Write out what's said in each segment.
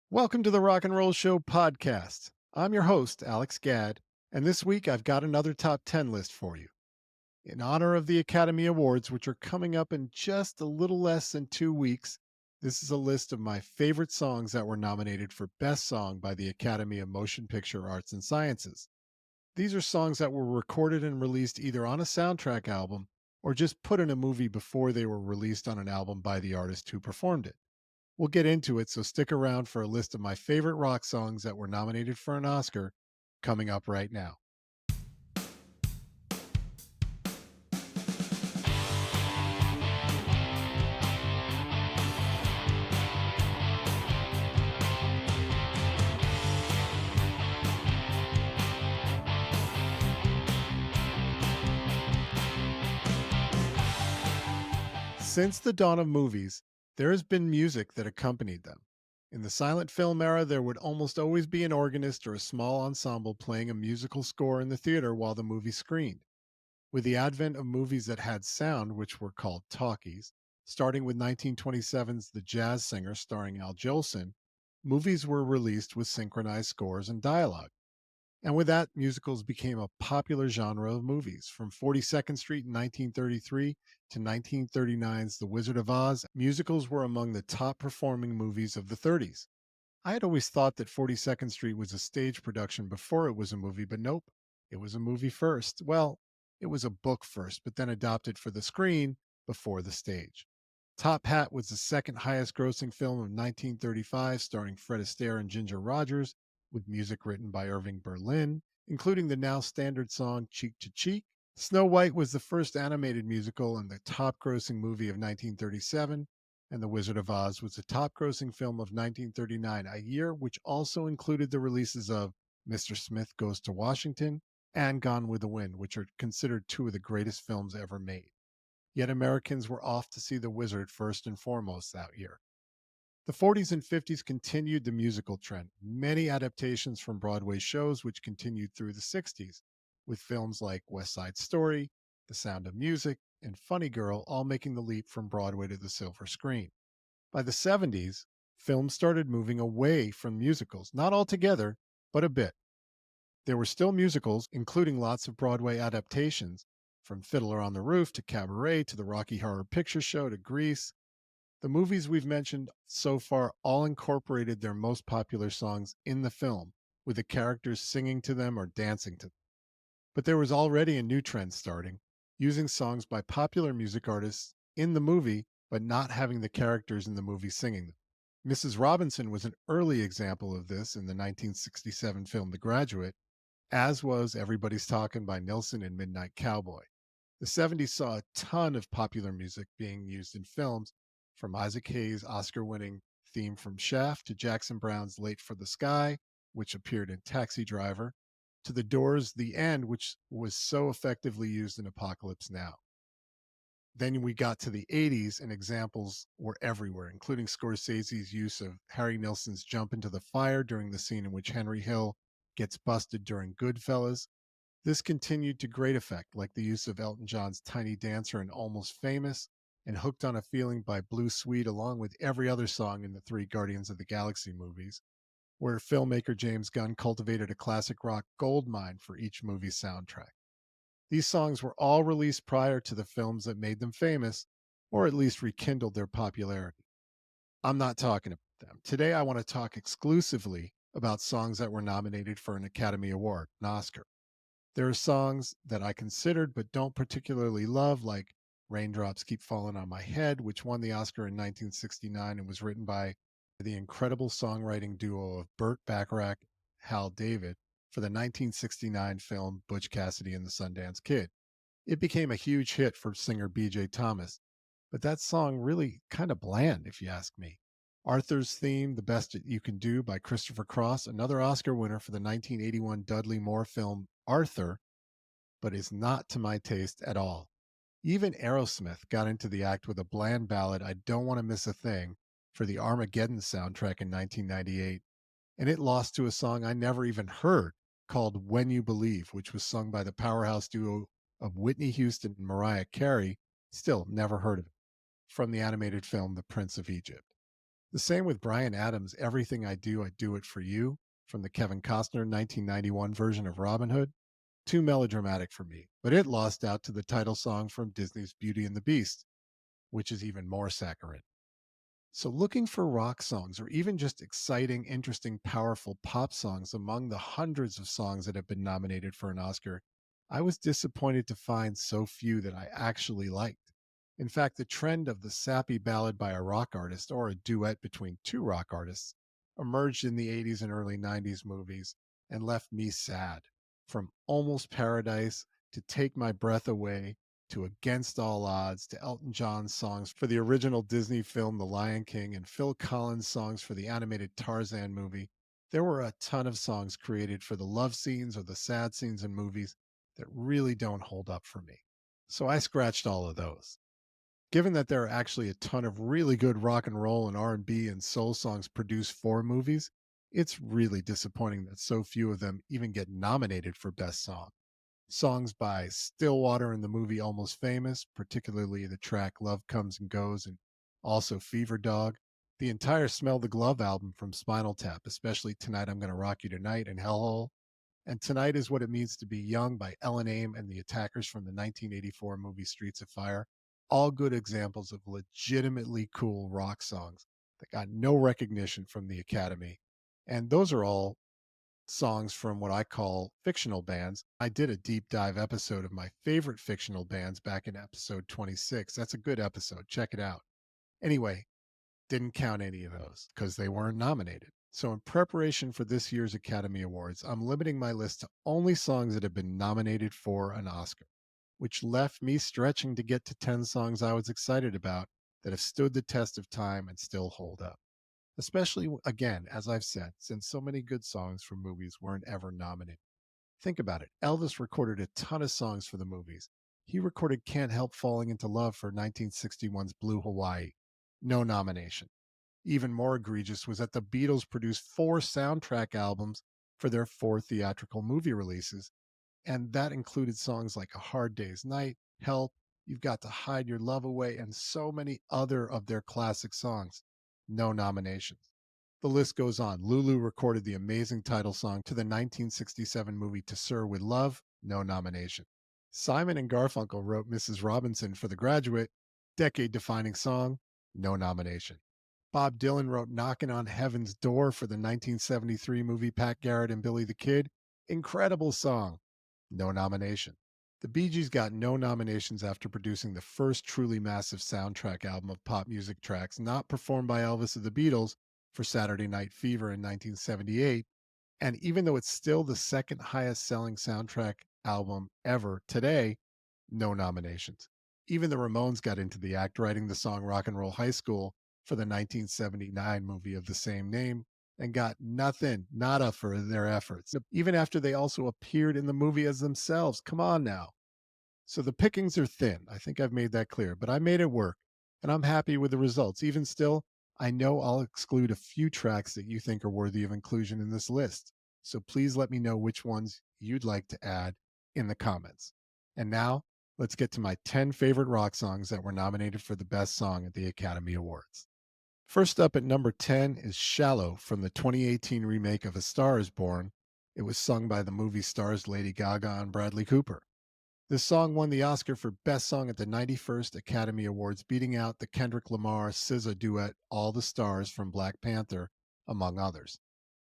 Welcome to the Rock and Roll Show podcast. I'm your host, Alex Gadd, and this week I've got another top 10 list for you. In honor of the Academy Awards, which are coming up in just a little less than 2 weeks, this is a list of my favorite songs that were nominated for Best Song by the Academy of Motion Picture Arts and Sciences. These are songs that were recorded and released either on a soundtrack album or just put in a movie before they were released on an album by the artist who performed it. We'll get into it, so stick around for a list of my favorite rock songs that were nominated for an Oscar coming up right now. Since the dawn of movies, there has been music that accompanied them. In the silent film era, there would almost always be an organist or a small ensemble playing a musical score in the theater while the movie screened. With the advent of movies that had sound, which were called talkies, starting with 1927's The Jazz Singer starring Al Jolson, movies were released with synchronized scores and dialogue. And with that, musicals became a popular genre of movies. From 42nd Street in 1933 to 1939's The Wizard of Oz, musicals were among the top performing movies of the 30s. I had always thought that 42nd Street was a stage production before it was a movie, but nope, it was a movie first. Well, it was a book first, but then adopted for the screen before the stage. Top Hat was the second highest grossing film of 1935, starring Fred Astaire and Ginger Rogers, with music written by Irving Berlin, including the now standard song Cheek to Cheek. Snow White was the first animated musical and the top grossing movie of 1937, and The Wizard of Oz was the top grossing film of 1939, a year which also included the releases of Mr. Smith Goes to Washington and Gone with the Wind, which are considered two of the greatest films ever made. Yet Americans were off to see The Wizard first and foremost that year. The 40s and 50s continued the musical trend, many adaptations from Broadway shows, which continued through the 60s, with films like West Side Story, The Sound of Music, and Funny Girl all making the leap from Broadway to the silver screen. By the 70s, films started moving away from musicals, not altogether, but a bit. There were still musicals, including lots of Broadway adaptations, from Fiddler on the Roof to Cabaret to the Rocky Horror Picture Show to Grease. The movies we've mentioned so far all incorporated their most popular songs in the film, with the characters singing to them or dancing to them. But there was already a new trend starting, using songs by popular music artists in the movie, but not having the characters in the movie singing them. Mrs. Robinson was an early example of this in the 1967 film The Graduate, as was Everybody's Talking by Nilsson and Midnight Cowboy. The 70s saw a ton of popular music being used in films, from Isaac Hayes' Oscar winning theme from Shaft to Jackson Brown's Late for the Sky, which appeared in Taxi Driver, to The Doors' The End, which was so effectively used in Apocalypse Now. Then we got to the 80s, and examples were everywhere, including Scorsese's use of Harry Nilsson's Jump into the Fire during the scene in which Henry Hill gets busted during Goodfellas. This continued to great effect, like the use of Elton John's Tiny Dancer in Almost Famous and Hooked on a Feeling by Blue Sweet, along with every other song in the three Guardians of the Galaxy movies, where filmmaker James Gunn cultivated a classic rock goldmine for each movie's soundtrack. These songs were all released prior to the films that made them famous, or at least rekindled their popularity. I'm not talking about them. Today, I want to talk exclusively about songs that were nominated for an Academy Award, an Oscar. There are songs that I considered but don't particularly love, like Raindrops Keep Falling on My Head, which won the Oscar in 1969 and was written by the incredible songwriting duo of Burt Bacharach, Hal David, for the 1969 film Butch Cassidy and the Sundance Kid. It became a huge hit for singer BJ Thomas, but that song really kind of bland, if you ask me. Arthur's theme, The Best That You Can Do by Christopher Cross, another Oscar winner for the 1981 Dudley Moore film Arthur, but is not to my taste at all. Even Aerosmith got into the act with a bland ballad, I Don't Want to Miss a Thing, for the Armageddon soundtrack in 1998, and it lost to a song I never even heard called When You Believe, which was sung by the powerhouse duo of Whitney Houston and Mariah Carey, still never heard of it, from the animated film The Prince of Egypt. The same with Bryan Adams' Everything I Do It For You from the Kevin Costner 1991 version of Robin Hood. Too melodramatic for me, but it lost out to the title song from Disney's Beauty and the Beast, which is even more saccharine. So, looking for rock songs or even just exciting, interesting, powerful pop songs among the hundreds of songs that have been nominated for an Oscar, I was disappointed to find so few that I actually liked. In fact, the trend of the sappy ballad by a rock artist or a duet between two rock artists emerged in the 80s and early 90s movies and left me sad. From Almost Paradise to Take My Breath Away to Against All Odds, to Elton John's songs for the original Disney film The Lion King, and Phil Collins' songs for the animated Tarzan movie, there were a ton of songs created for the love scenes or the sad scenes in movies that really don't hold up for me. So I scratched all of those. Given that there are actually a ton of really good rock and roll and R&B and soul songs produced for movies, it's really disappointing that so few of them even get nominated for Best Song. Songs by Stillwater in the movie Almost Famous, particularly the track Love Comes and Goes and also Fever Dog. The entire Smell the Glove album from Spinal Tap, especially Tonight I'm Gonna Rock You Tonight and Hellhole. And Tonight is What It Means to Be Young by Ellen Aim and the Attackers from the 1984 movie Streets of Fire. All good examples of legitimately cool rock songs that got no recognition from the Academy. And those are all songs from what I call fictional bands. I did a deep dive episode of my favorite fictional bands back in episode 26. That's a good episode. Check it out. Anyway, didn't count any of those because they weren't nominated. So, in preparation for this year's Academy Awards, I'm limiting my list to only songs that have been nominated for an Oscar, which left me stretching to get to 10 songs I was excited about that have stood the test of time and still hold up. Especially, again, as I've said, since so many good songs from movies weren't ever nominated. Think about it. Elvis recorded a ton of songs for the movies. He recorded Can't Help Falling into Love for 1961's Blue Hawaii. No nomination. Even more egregious was that the Beatles produced 4 soundtrack albums for their 4 theatrical movie releases, and that included songs like A Hard Day's Night, Help, You've Got to Hide Your Love Away, and so many other of their classic songs. No nominations. The list goes on. Lulu recorded the amazing title song to the 1967 movie To Sir with Love, no nomination. Simon and Garfunkel wrote Mrs. Robinson for The Graduate, decade defining song, no nomination. Bob Dylan wrote Knockin' on Heaven's Door for the 1973 movie Pat Garrett and Billy the Kid, incredible song, no nomination. The Bee Gees got no nominations after producing the first truly massive soundtrack album of pop music tracks not performed by Elvis or the Beatles for Saturday Night Fever in 1978. And even though it's still the second highest selling soundtrack album ever today, no nominations. Even the Ramones got into the act writing the song Rock and Roll High School for the 1979 movie of the same name and got nothing, nada for their efforts, even after they also appeared in the movie as themselves. Come on now. So the pickings are thin. I think I've made that clear, but I made it work and I'm happy with the results. Even still, I know I'll exclude a few tracks that you think are worthy of inclusion in this list. So please let me know which ones you'd like to add in the comments. And now let's get to my 10 favorite rock songs that were nominated for the best song at the Academy Awards. First up at number 10 is Shallow from the 2018 remake of A Star is Born. It was sung by the movie stars Lady Gaga and Bradley Cooper. This song won the Oscar for Best Song at the 91st Academy Awards, beating out the Kendrick Lamar SZA duet All the Stars from Black Panther, among others.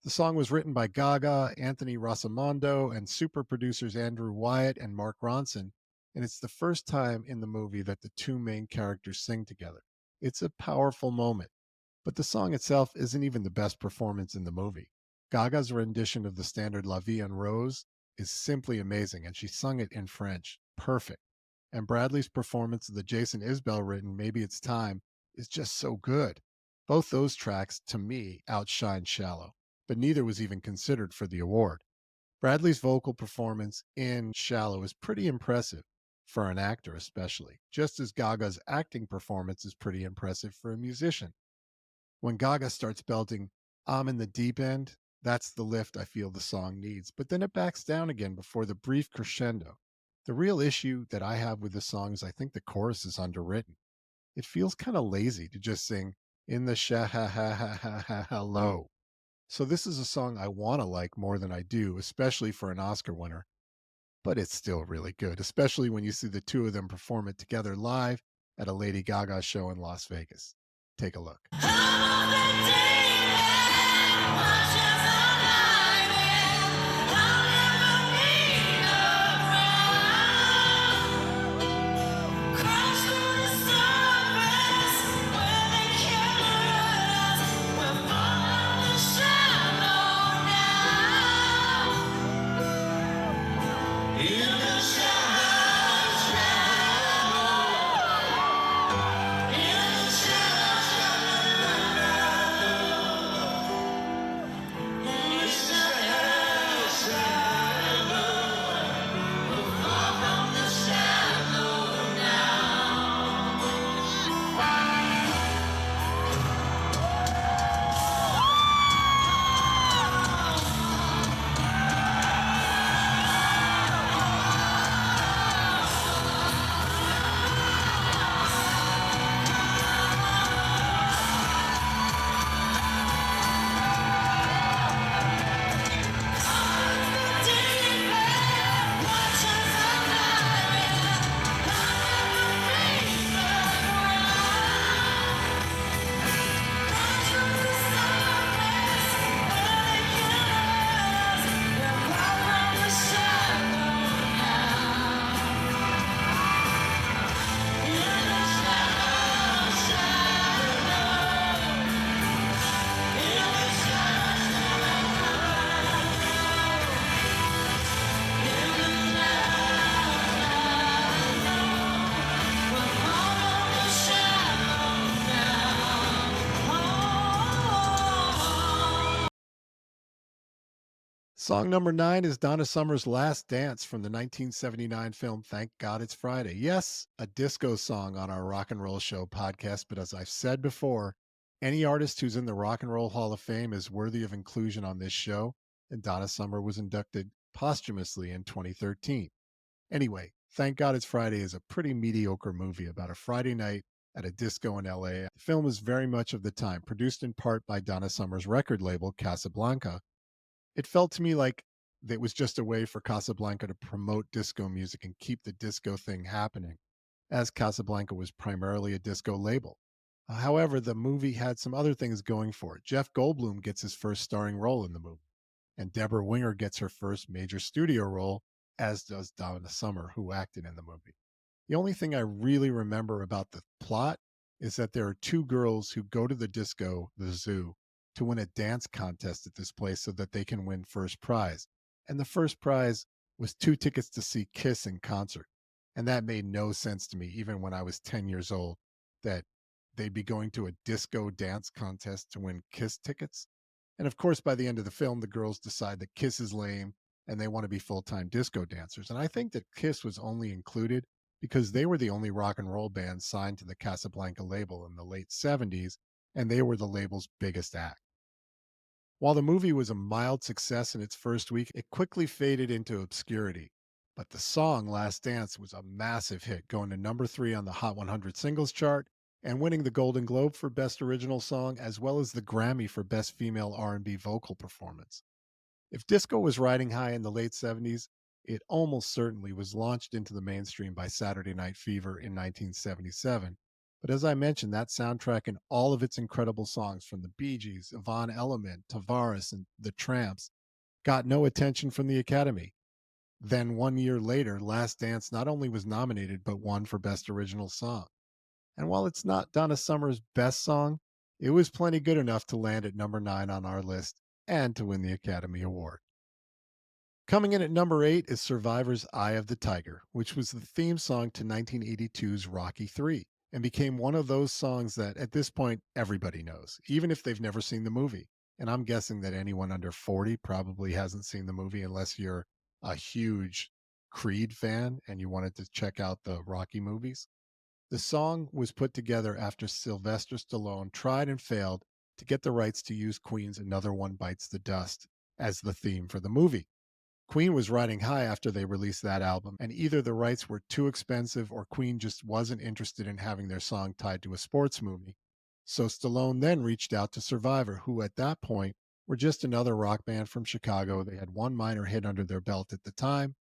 The song was written by Gaga, Anthony Rossamondo, and super producers Andrew Wyatt and Mark Ronson, and it's the first time in the movie that the two main characters sing together. It's a powerful moment, but the song itself isn't even the best performance in the movie. Gaga's rendition of the standard La Vie en Rose is simply amazing, and she sung it in French. Perfect. And Bradley's performance of the Jason Isbell written Maybe It's Time is just so good. Both those tracks, to me, outshine Shallow, but neither was even considered for the award. Bradley's vocal performance in Shallow is pretty impressive, for an actor especially, just as Gaga's acting performance is pretty impressive for a musician. When Gaga starts belting, I'm in the deep end, that's the lift I feel the song needs. But then it backs down again before the brief crescendo. The real issue that I have with the song is I think the chorus is underwritten. It feels kind of lazy to just sing, In the sha ha ha ha ha ha hello. So this is a song I want to like more than I do, especially for an Oscar winner, but it's still really good, especially when you see the two of them perform it together live at a Lady Gaga show in Las Vegas. Take a look. Song number 9 is Donna Summer's Last Dance from the 1979 film Thank God It's Friday. Yes, a disco song on our Rock and Roll Show podcast, but as I've said before, any artist who's in the Rock and Roll Hall of Fame is worthy of inclusion on this show, and Donna Summer was inducted posthumously in 2013. Anyway, Thank God It's Friday is a pretty mediocre movie about a Friday night at a disco in LA. The film is very much of the time, produced in part by Donna Summer's record label, Casablanca. It felt to me like it was just a way for Casablanca to promote disco music and keep the disco thing happening, as Casablanca was primarily a disco label. However, the movie had some other things going for it. Jeff Goldblum gets his first starring role in the movie, and Deborah Winger gets her first major studio role, as does Donna Summer, who acted in the movie. The only thing I really remember about the plot is that there are two girls who go to the disco, the zoo, to win a dance contest at this place so that they can win first prize. And the first prize was 2 tickets to see Kiss in concert. And that made no sense to me, even when I was 10 years old, that they'd be going to a disco dance contest to win Kiss tickets. And of course, by the end of the film, the girls decide that Kiss is lame and they want to be full time disco dancers. And I think that Kiss was only included because they were the only rock and roll band signed to the Casablanca label in the late 70s, and they were the label's biggest act. While the movie was a mild success in its first week, it quickly faded into obscurity. But the song Last Dance was a massive hit, going to number 3 on the Hot 100 singles chart and winning the Golden Globe for Best Original Song as well as the Grammy for Best Female R&B Vocal Performance. If disco was riding high in the late 70s, it almost certainly was launched into the mainstream by Saturday Night Fever in 1977. But as I mentioned, that soundtrack and all of its incredible songs from the Bee Gees, Yvonne Elliman, Tavares, and the Tramps got no attention from the Academy. Then 1 year later, Last Dance not only was nominated, but won for Best Original Song. And while it's not Donna Summer's best song, it was plenty good enough to land at number 9 on our list and to win the Academy Award. Coming in at number 8 is Survivor's Eye of the Tiger, which was the theme song to 1982's Rocky III and became one of those songs that at this point everybody knows, even if they've never seen the movie. And I'm guessing that anyone under 40 probably hasn't seen the movie unless you're a huge Creed fan and you wanted to check out the Rocky movies. The song was put together after Sylvester Stallone tried and failed to get the rights to use Queen's Another One Bites the Dust as the theme for the movie. Queen was riding high after they released that album, and either the rights were too expensive or Queen just wasn't interested in having their song tied to a sports movie. So Stallone then reached out to Survivor, who at that point were just another rock band from Chicago. They had one minor hit under their belt at the time,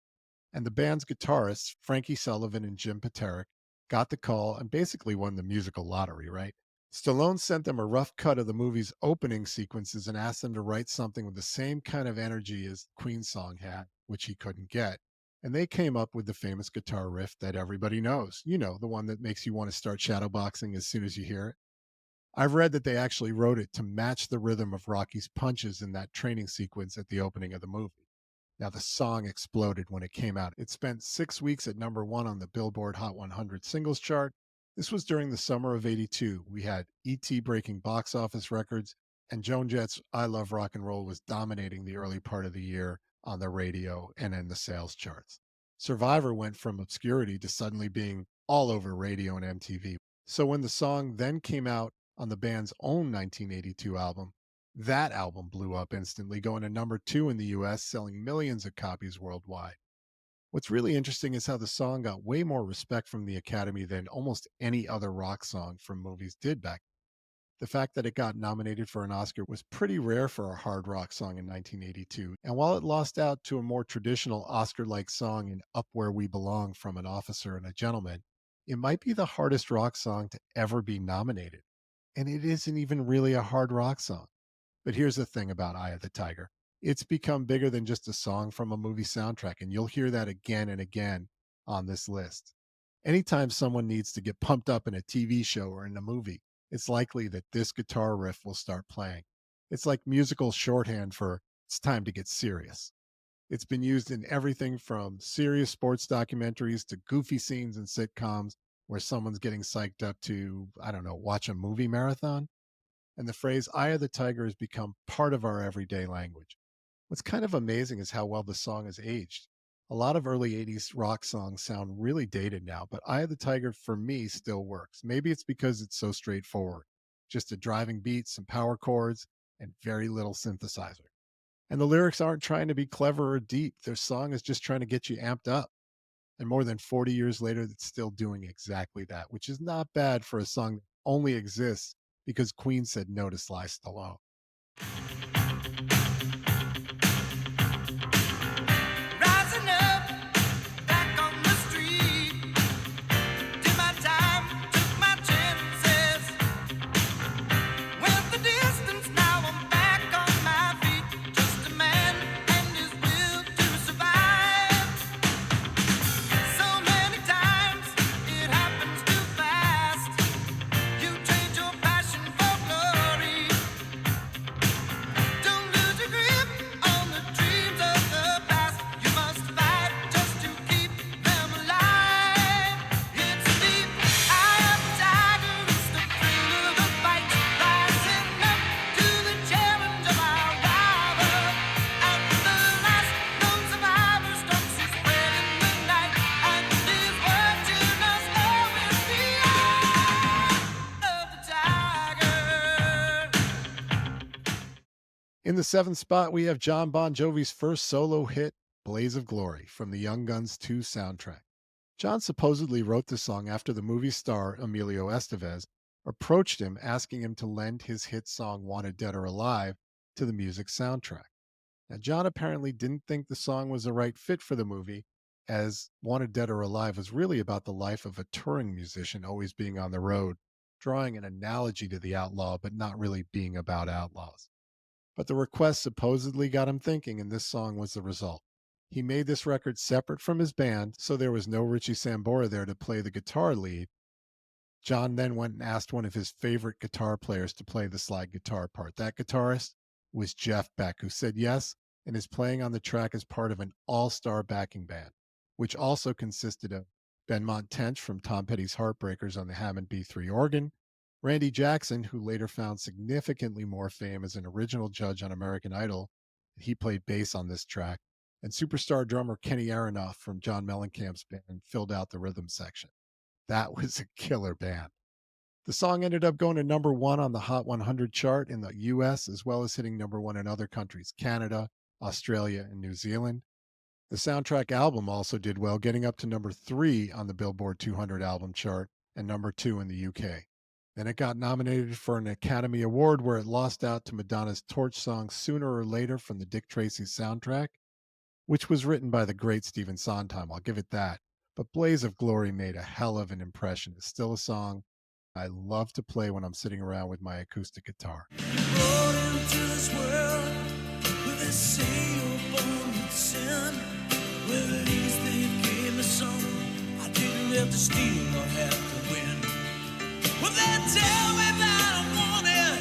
and the band's guitarists, Frankie Sullivan and Jim Paterick, got the call and basically won the musical lottery, right? Stallone sent them a rough cut of the movie's opening sequences and asked them to write something with the same kind of energy as the Queen song had, which he couldn't get. And they came up with the famous guitar riff that everybody knows. You know, the one that makes you want to start shadowboxing as soon as you hear it. I've read that they actually wrote it to match the rhythm of Rocky's punches in that training sequence at the opening of the movie. Now, the song exploded when it came out. It spent 6 weeks at number one on the Billboard Hot 100 singles chart. This was during the summer of '82. We had E.T. breaking box office records, and Joan Jett's I Love Rock and Roll was dominating the early part of the year on the radio and in the sales charts. Survivor went from obscurity to suddenly being all over radio and MTV. So when the song then came out on the band's own 1982 album, that album blew up instantly, going to number two in the US, selling millions of copies worldwide. What's really interesting is how the song got way more respect from the Academy than almost any other rock song from movies did back. The fact that it got nominated for an Oscar was pretty rare for a hard rock song in 1982. And while it lost out to a more traditional Oscar like song in Up Where We Belong from An Officer and a Gentleman, it might be the hardest rock song to ever be nominated. And it isn't even really a hard rock song. But here's the thing about Eye of the Tiger. It's become bigger than just a song from a movie soundtrack, and you'll hear that again and again on this list. Anytime someone needs to get pumped up in a TV show or in a movie, it's likely that this guitar riff will start playing. It's like musical shorthand for it's time to get serious. It's been used in everything from serious sports documentaries to goofy scenes in sitcoms where someone's getting psyched up to, I don't know, watch a movie marathon, and the phrase eye of the tiger has become part of our everyday language. What's kind of amazing is how well the song has aged. A lot of early '80s rock songs sound really dated now, but Eye of the Tiger for me still works. Maybe it's because it's so straightforward, just a driving beat, some power chords, and very little synthesizer. And the lyrics aren't trying to be clever or deep. Their song is just trying to get you amped up. And more than 40 years later, it's still doing exactly that, which is not bad for a song that only exists because Queen said no to Sly Stallone. Rising up, back on the street. Did my time, took my chances. Went the distance, now I'm back on my feet. Just a man and his will to survive. So many times it happens too fast. You trade your passion for glory. Don't lose your grip on the dreams of the past. You must fight just to keep them alive. It's a deep eye of the tiger. It's the thrill of the fight. Rising up to the challenge of our rival. At the last, no survivor stalks his spread in the night. And is watching us all with the eye of the tiger. In the seventh spot, we have John Bon Jovi's first solo hit, Blaze of Glory, from the Young Guns 2 soundtrack. John supposedly wrote the song after the movie star Emilio Estevez approached him asking him to lend his hit song Wanted Dead or Alive to the music soundtrack. Now, John apparently didn't think the song was the right fit for the movie, as Wanted Dead or Alive was really about the life of a touring musician always being on the road, drawing an analogy to the outlaw, but not really being about outlaws. But the request supposedly got him thinking, and this song was the result. He made this record separate from his band, so there was no Richie Sambora there to play the guitar lead. John then went and asked one of his favorite guitar players to play the slide guitar part. That guitarist was Jeff Beck, who said yes and is playing on the track as part of an all star backing band, which also consisted of Benmont Tench from Tom Petty's Heartbreakers on the Hammond B3 organ, Randy Jackson, who later found significantly more fame as an original judge on American Idol. He played bass on this track, and superstar drummer Kenny Aronoff from John Mellencamp's band filled out the rhythm section. That was a killer band. The song ended up going to number one on the Hot 100 chart in the US, as well as hitting number one in other countries, Canada, Australia, and New Zealand. The soundtrack album also did well, getting up to number three on the Billboard 200 album chart and number two in the UK. Then it got nominated for an Academy Award where it lost out to Madonna's Torch song Sooner or Later from the Dick Tracy soundtrack, which was written by the great Stephen Sondheim. I'll give it that. But Blaze of Glory made a hell of an impression. It's still a song I love to play when I'm sitting around with my acoustic guitar. Brought into this world with a say you're born with sin. Well, at least they gave me some. I didn't have to steal or have to win. Well, they tell me that I'm wanted.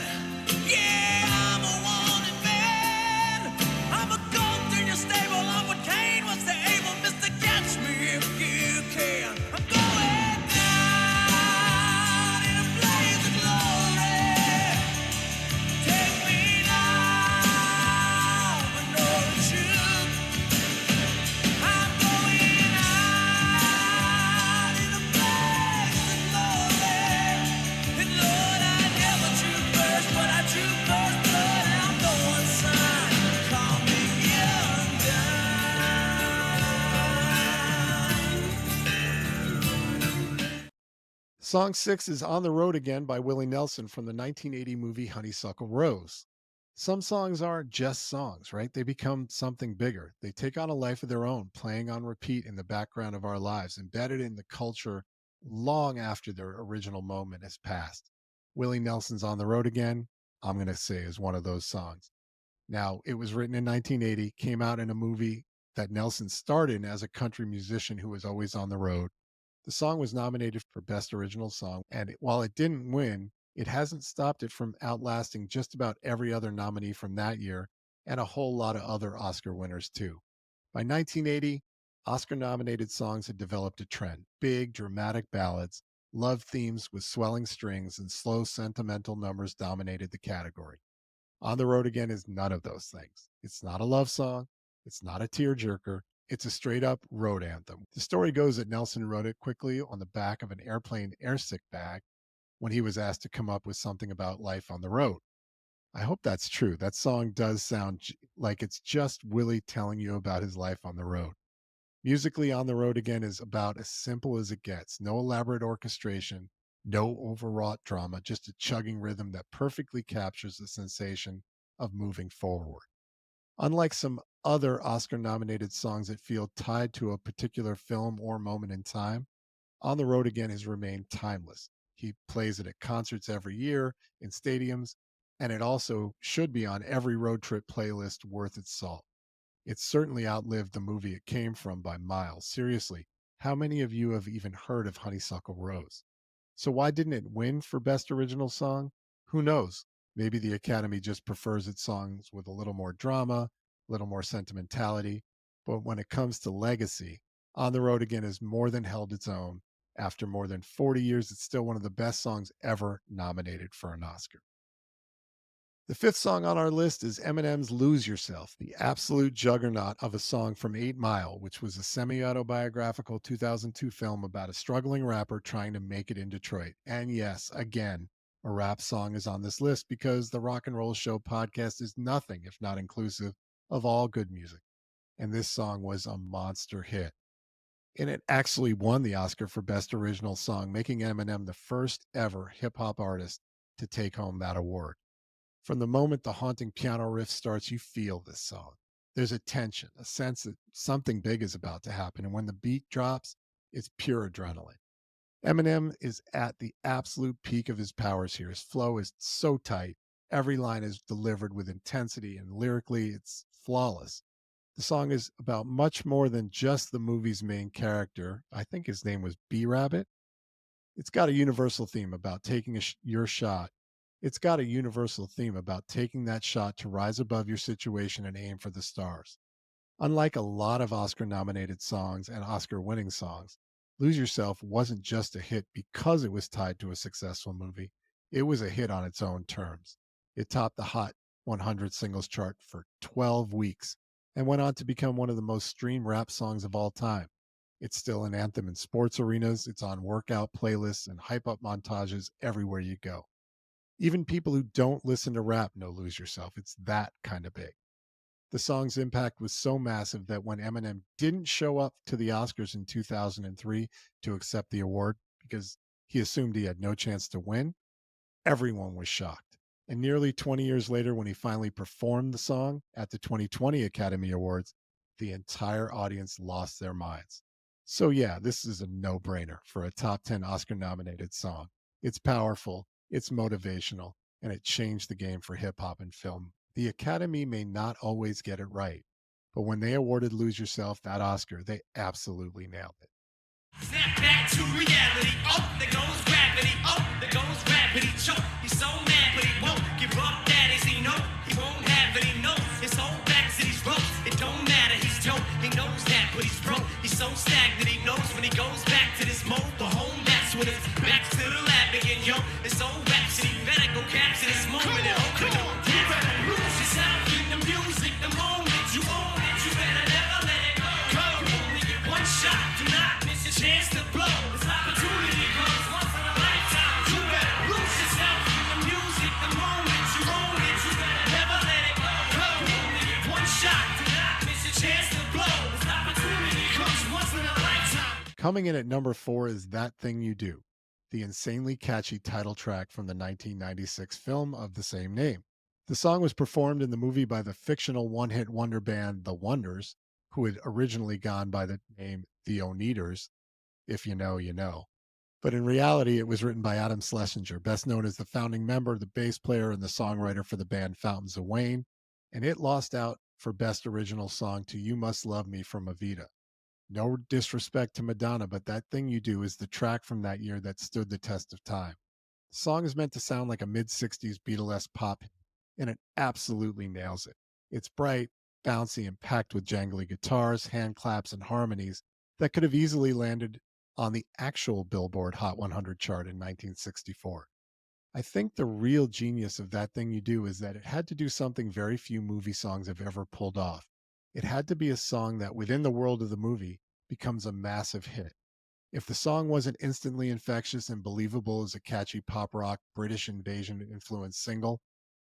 Yeah, I'm a wanted man. I'm a goat in your stable. I'm what Cain was the able. Mister, catch me if you can. I'm going down in a blaze of glory. Take me now, but know the truth. I'm going out in a blaze of glory. And Lord, I never drew first, but I drew first blood. I'm going sign. Call me young gun. Song 6 is On the Road Again by Willie Nelson from the 1980 movie Honeysuckle Rose. Some songs aren't just songs, right? They become something bigger. They take on a life of their own, playing on repeat in the background of our lives, embedded in the culture long after their original moment has passed. Willie Nelson's On the Road Again, I'm going to say, is one of those songs. Now, it was written in 1980, came out in a movie that Nelson starred in as a country musician who was always on the road. The song was nominated for Best Original Song, and while it didn't win, it hasn't stopped it from outlasting just about every other nominee from that year and a whole lot of other Oscar winners, too. By 1980, Oscar nominated songs had developed a trend: big, dramatic ballads, love themes with swelling strings, and slow, sentimental numbers dominated the category. On the Road Again is none of those things. It's not a love song. It's not a tearjerker. It's a straight up road anthem. The story goes that Nelson wrote it quickly on the back of an airplane airsick bag when he was asked to come up with something about life on the road. I hope that's true. That song does sound like it's just Willie telling you about his life on the road. Musically, On the Road Again is about as simple as it gets. No elaborate orchestration, no overwrought drama, just a chugging rhythm that perfectly captures the sensation of moving forward. Unlike some other Oscar nominated songs that feel tied to a particular film or moment in time, On the Road Again has remained timeless. He plays it at concerts every year, in stadiums, and it also should be on every road trip playlist worth its salt. It's certainly outlived the movie it came from by miles. Seriously, how many of you have even heard of Honeysuckle Rose? So why didn't it win for Best Original Song? Who knows? Maybe the Academy just prefers its songs with a little more drama, a little more sentimentality. But when it comes to legacy, On the Road Again has more than held its own. After more than 40 years, it's still one of the best songs ever nominated for an Oscar. The fifth song on our list is Eminem's Lose Yourself, the absolute juggernaut of a song from 8 Mile, which was a semi autobiographical 2002 film about a struggling rapper trying to make it in Detroit. And yes, again, a rap song is on this list because the Rock and Roll Show podcast is nothing if not inclusive of all good music. And this song was a monster hit. And it actually won the Oscar for Best Original Song, making Eminem the first ever hip hop artist to take home that award. From the moment the haunting piano riff starts, you feel this song. There's a tension, a sense that something big is about to happen. And when the beat drops, it's pure adrenaline. Eminem is at the absolute peak of his powers here. His flow is so tight. Every line is delivered with intensity, and lyrically, it's flawless. The song is about much more than just the movie's main character. I think his name was B Rabbit. It's got a universal theme about taking your shot. It's got a universal theme about taking that shot to rise above your situation and aim for the stars. Unlike a lot of Oscar nominated songs and Oscar winning songs, Lose Yourself wasn't just a hit because it was tied to a successful movie. It was a hit on its own terms. It topped the Hot 100 singles chart for 12 weeks and went on to become one of the most streamed rap songs of all time. It's still an anthem in sports arenas, it's on workout playlists and hype up montages everywhere you go. Even people who don't listen to rap know Lose Yourself. It's that kind of big. The song's impact was so massive that when Eminem didn't show up to the Oscars in 2003 to accept the award because he assumed he had no chance to win, Everyone was shocked. And nearly 20 years later, when he finally performed the song at the 2020 Academy Awards, the entire audience lost their minds. So, yeah, this is a no brainer for a top 10 Oscar nominated song. It's powerful, it's motivational, and it changed the game for hip hop and film. The Academy may not always get it right, but when they awarded Lose Yourself that Oscar, they absolutely nailed it. Snap back to reality. Oh, there goes gravity. Oh, there goes gravity. Choke. He's so mad, but he won't give up. That is, he know he won't have it. He knows his whole back to these ropes. It don't matter. He's dope. He knows that, but he's broke. He's so stagnant. He knows when he goes back to this mode, the home that's with us. Back to the lab again, yo. It's old rhapsody. Better go capture this moment and open it. You better lose yourself in the music. The moment you own it, you better never let it go. You only get one shot. Do not miss your chance to blow. This opportunity comes once in a lifetime. You better lose yourself in the music. The moment you own it, you better never let it go. You only get one shot. Do not miss your chance to blow. This opportunity comes once in a lifetime. Coming in at number 4 is That Thing You Do, the insanely catchy title track from the 1996 film of the same name. The song was performed in the movie by the fictional one hit wonder band The Wonders, who had originally gone by the name The Oneaters. If you know, you know. But in reality, it was written by Adam Schlesinger, best known as the founding member, the bass player, and the songwriter for the band Fountains of Wayne, and it lost out for Best Original Song to You Must Love Me from Evita. No disrespect to Madonna, but That Thing You Do is the track from that year that stood the test of time. The song is meant to sound like a mid 60s Beatlesque pop, and it absolutely nails it. It's bright, bouncy, and packed with jangly guitars, hand claps, and harmonies that could have easily landed on the actual Billboard Hot 100 chart in 1964. I think the real genius of That Thing You Do is that it had to do something very few movie songs have ever pulled off. It had to be a song that, within the world of the movie, becomes a massive hit. If the song wasn't instantly infectious and believable as a catchy pop rock British invasion influenced single,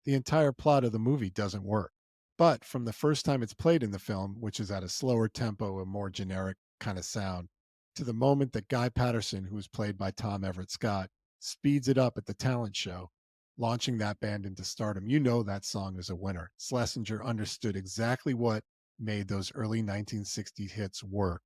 the entire plot of the movie doesn't work. But from the first time it's played in the film, which is at a slower tempo, a more generic kind of sound, to the moment that Guy Patterson, who was played by Tom Everett Scott, speeds it up at the talent show, launching that band into stardom, you know that song is a winner. Schlesinger understood exactly what made those early 1960s hits work.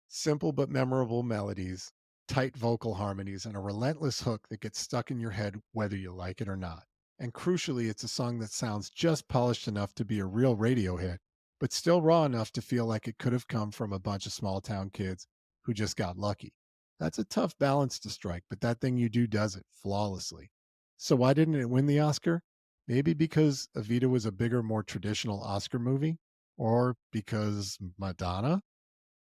Simple but memorable melodies, tight vocal harmonies, and a relentless hook that gets stuck in your head whether you like it or not. And crucially, it's a song that sounds just polished enough to be a real radio hit, but still raw enough to feel like it could have come from a bunch of small town kids who just got lucky. That's a tough balance to strike, but That Thing You Do does it flawlessly. So why didn't it win the Oscar? Maybe because Evita was a bigger, more traditional Oscar movie, or because Madonna?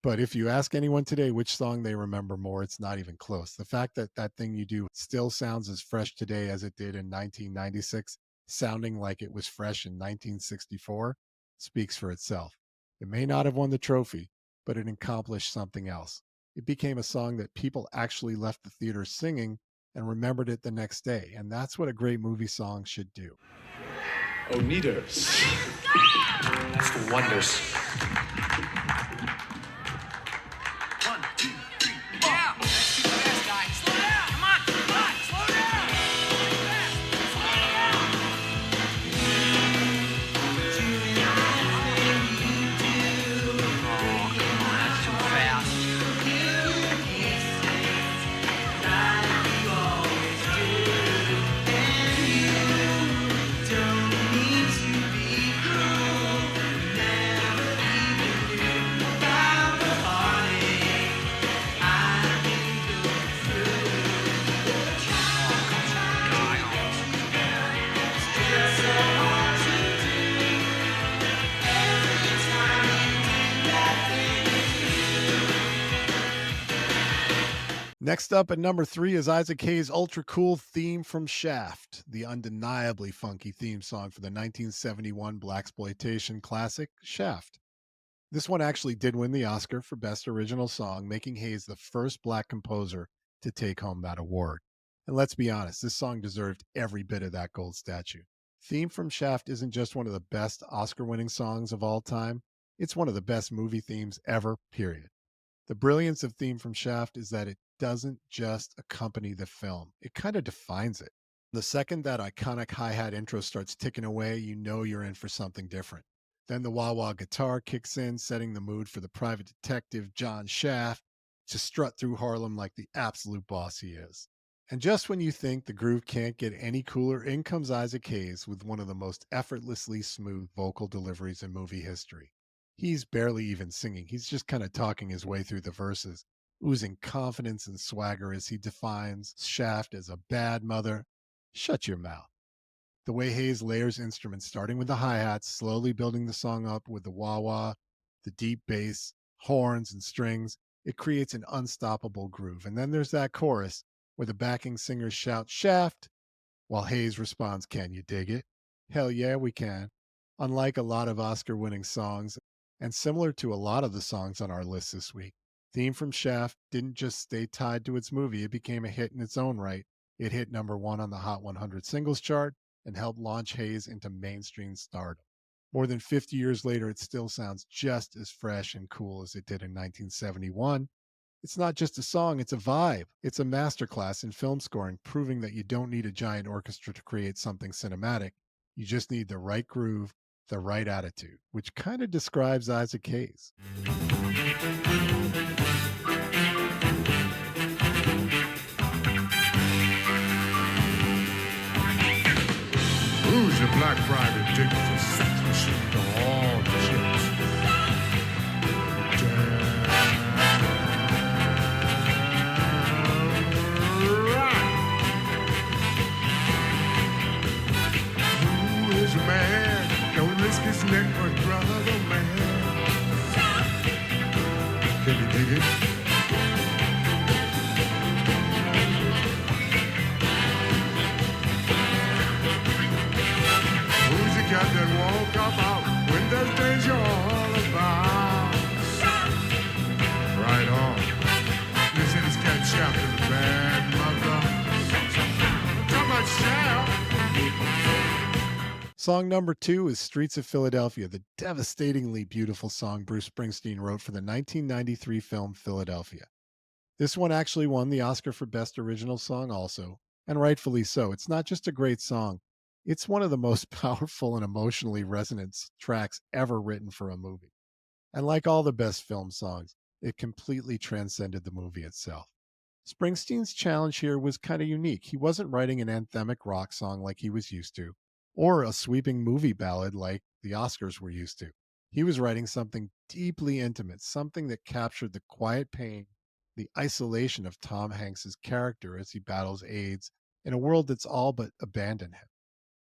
But if you ask anyone today which song they remember more, it's not even close. The fact that That Thing You Do still sounds as fresh today as it did in 1996, sounding like it was fresh in 1964, speaks for itself. It may not have won the trophy, but it accomplished something else. It became a song that people actually left the theater singing and remembered it the next day. And that's what a great movie song should do. Oneaters. That's the Wonders. One, two, three, yeah. That's too fast, guy. Slow down. Come on, slow down. Slow down. Oh, come on, that's too fast. Next up at number 3 is Isaac Hayes' ultra cool theme from Shaft, the undeniably funky theme song for the 1971 blaxploitation classic Shaft. This one actually did win the Oscar for Best Original Song, making Hayes the first black composer to take home that award. And let's be honest, this song deserved every bit of that gold statue. Theme from Shaft isn't just one of the best Oscar-winning songs of all time, it's one of the best movie themes ever, period. The brilliance of Theme from Shaft is that it doesn't just accompany the film, it kind of defines it. The second that iconic hi-hat intro starts ticking away, you know you're in for something different. Then the wah-wah guitar kicks in, setting the mood for the private detective John Shaft to strut through Harlem like the absolute boss he is. And just when you think the groove can't get any cooler, in comes Isaac Hayes with one of the most effortlessly smooth vocal deliveries in movie history. He's barely even singing, he's just kind of talking his way through the verses, oozing confidence and swagger as he defines Shaft as a bad mother. Shut your mouth. The way Hayes layers instruments, starting with the hi-hats, slowly building the song up with the wah-wah, the deep bass, horns, and strings, it creates an unstoppable groove. And then there's that chorus where the backing singers shout, Shaft, while Hayes responds, can you dig it? Hell yeah, we can. Unlike a lot of Oscar-winning songs, and similar to a lot of the songs on our list this week, Theme from Shaft didn't just stay tied to its movie, it became a hit in its own right. It hit #1 on the Hot 100 singles chart and helped launch Hayes into mainstream stardom. More than 50 years later, it still sounds just as fresh and cool as it did in 1971. It's not just a song, it's a vibe. It's a masterclass in film scoring, proving that you don't need a giant orchestra to create something cinematic. You just need the right groove, the right attitude, which kind of describes Isaac Hayes. Who's your black private dick with a sex machine to all the chicks? Who is a man? Don't risk his neck for his brother, man. Can you dig it? Cat that won't come out when there's danger all about. Right on. Listen, this cat Shaft is a bad mother. Come on, Shaft. Song number 2 is Streets of Philadelphia, the devastatingly beautiful song Bruce Springsteen wrote for the 1993 film Philadelphia. This one actually won the Oscar for Best Original Song also, and rightfully so. It's not just a great song, it's one of the most powerful and emotionally resonant tracks ever written for a movie. And like all the best film songs, it completely transcended the movie itself. Springsteen's challenge here was kind of unique. He wasn't writing an anthemic rock song like he was used to, or a sweeping movie ballad like the Oscars were used to. He was writing something deeply intimate, something that captured the quiet pain, the isolation of Tom Hanks's character as he battles AIDS in a world that's all but abandoned him.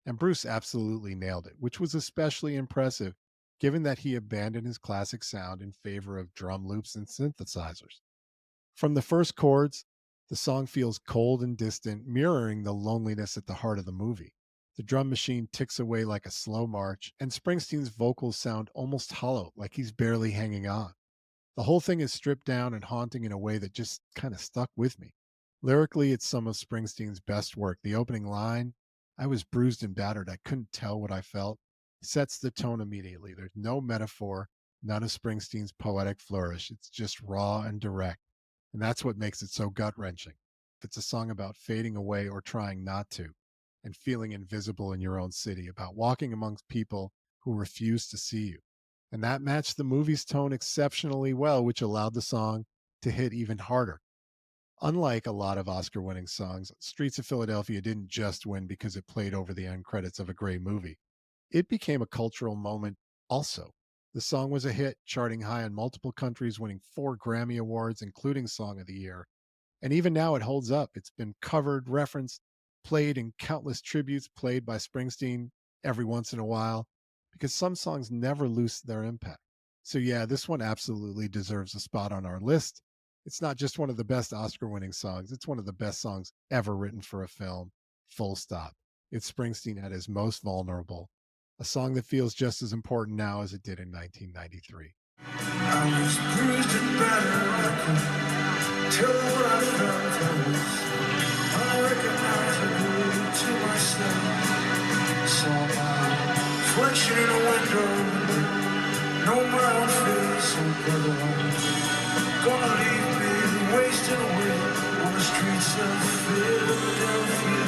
And Bruce absolutely nailed it, which was especially impressive given that he abandoned his classic sound in favor of drum loops and synthesizers. From the first chords, the song feels cold and distant, mirroring the loneliness at the heart of the movie. The drum machine ticks away like a slow march, and Springsteen's vocals sound almost hollow, like he's barely hanging on. The whole thing is stripped down and haunting in a way that just kind of stuck with me. Lyrically, it's some of Springsteen's best work. The opening line, I was bruised and battered, I couldn't tell what I felt, sets the tone immediately. There's no metaphor, none of Springsteen's poetic flourish. It's just raw and direct. And that's what makes it so gut-wrenching. It's a song about fading away or trying not to, and feeling invisible in your own city, about walking amongst people who refuse to see you. And that matched the movie's tone exceptionally well, which allowed the song to hit even harder. Unlike a lot of Oscar-winning songs, Streets of Philadelphia didn't just win because it played over the end credits of a great movie. It became a cultural moment also. The song was a hit, charting high in multiple countries, winning 4 Grammy Awards, including Song of the Year. And even now it holds up. It's been covered, referenced, played in countless tributes played by Springsteen every once in a while, because some songs never lose their impact. So yeah, this one absolutely deserves a spot on our list. It's not just one of the best Oscar-winning songs, it's one of the best songs ever written for a film, full stop. It's Springsteen at his most vulnerable, a song that feels just as important now as it did in 1993. I was bruised and battered, I couldn't tell what I felt. I recognized I grew to myself. Saw my reflection in a window, know my own face, so brother, gonna leave me wasting away on the streets of Philadelphia.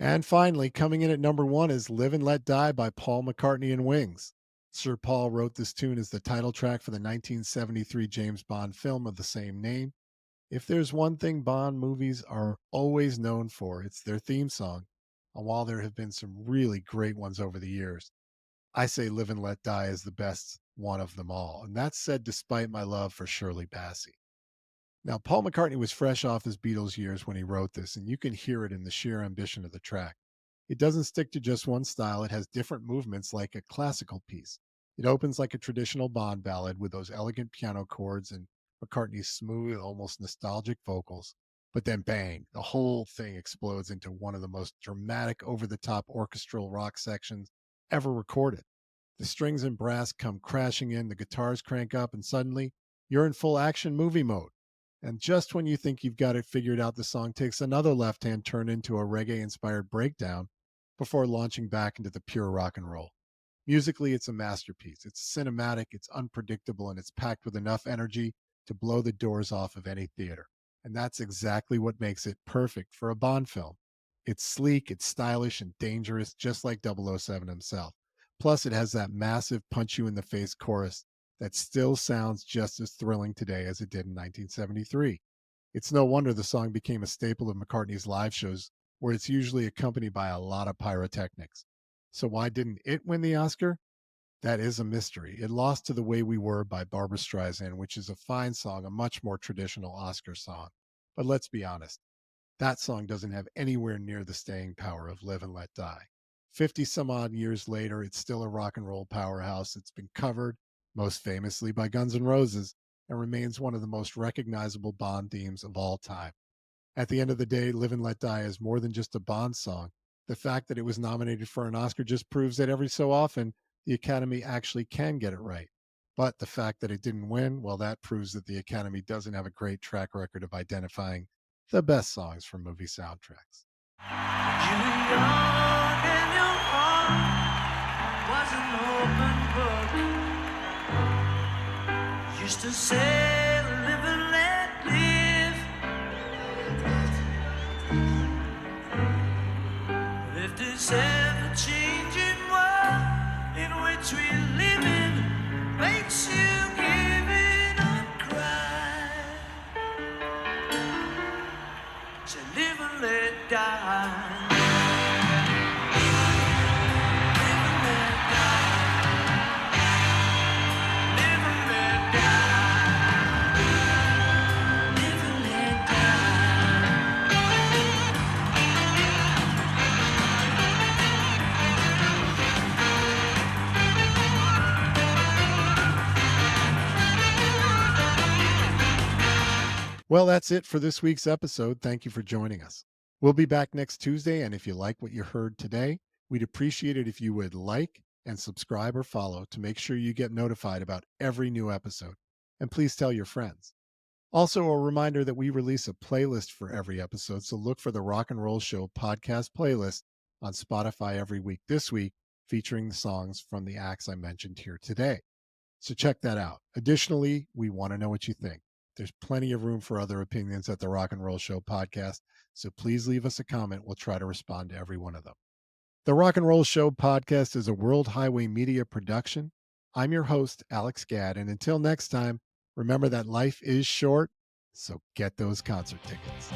And finally, coming in at number one is Live and Let Die by Paul McCartney and Wings. Sir Paul wrote this tune as the title track for the 1973 James Bond film of the same name. If there's one thing Bond movies are always known for, it's their theme song. And while there have been some really great ones over the years, I say Live and Let Die is the best one of them all. And that's said despite my love for Shirley Bassey. Now, Paul McCartney was fresh off his Beatles years when he wrote this, and you can hear it in the sheer ambition of the track. It doesn't stick to just one style, it has different movements like a classical piece. It opens like a traditional Bond ballad with those elegant piano chords and McCartney's smooth, almost nostalgic vocals. But then, bang, the whole thing explodes into one of the most dramatic, over the top orchestral rock sections ever recorded. The strings and brass come crashing in, the guitars crank up, and suddenly you're in full action movie mode. And just when you think you've got it figured out, the song takes another left hand turn into a reggae inspired breakdown before launching back into the pure rock and roll. Musically, it's a masterpiece. It's cinematic, it's unpredictable, and it's packed with enough energy to blow the doors off of any theater. And that's exactly what makes it perfect for a Bond film. It's sleek, it's stylish, and dangerous, just like 007 himself. Plus, it has that massive punch you in the face chorus that still sounds just as thrilling today as it did in 1973. It's no wonder the song became a staple of McCartney's live shows, where it's usually accompanied by a lot of pyrotechnics. So why didn't it win the Oscar? That is a mystery. It lost to The Way We Were by Barbra Streisand, which is a fine song, a much more traditional Oscar song. But let's be honest, that song doesn't have anywhere near the staying power of Live and Let Die. 50 some odd years later, it's still a rock and roll powerhouse. It's been covered, most famously by Guns N' Roses, and remains one of the most recognizable Bond themes of all time. At the end of the day, Live and Let Die is more than just a Bond song. The fact that it was nominated for an Oscar just proves that every so often, the Academy actually can get it right. But the fact that it didn't win, well, that proves that the Academy doesn't have a great track record of identifying the best songs from movie soundtracks. You were young and your heart was an open book. Used to say, live and let live. But if this ever-changing world in which we live in makes you give it a cry, say live and let die. Well, that's it for this week's episode. Thank you for joining us. We'll be back next Tuesday, and if you like what you heard today, we'd appreciate it if you would like and subscribe or follow to make sure you get notified about every new episode. And please tell your friends. Also, a reminder that we release a playlist for every episode, so look for the Rock and Roll Show podcast playlist on Spotify every week this week, featuring the songs from the acts I mentioned here today. So check that out. Additionally, we want to know what you think. There's plenty of room for other opinions at the Rock and Roll Show podcast, so please leave us a comment. We'll try to respond to every one of them. The Rock and Roll Show podcast is a World Highway Media production. I'm your host, Alex Gadd, and until next time, remember that life is short, so get those concert tickets.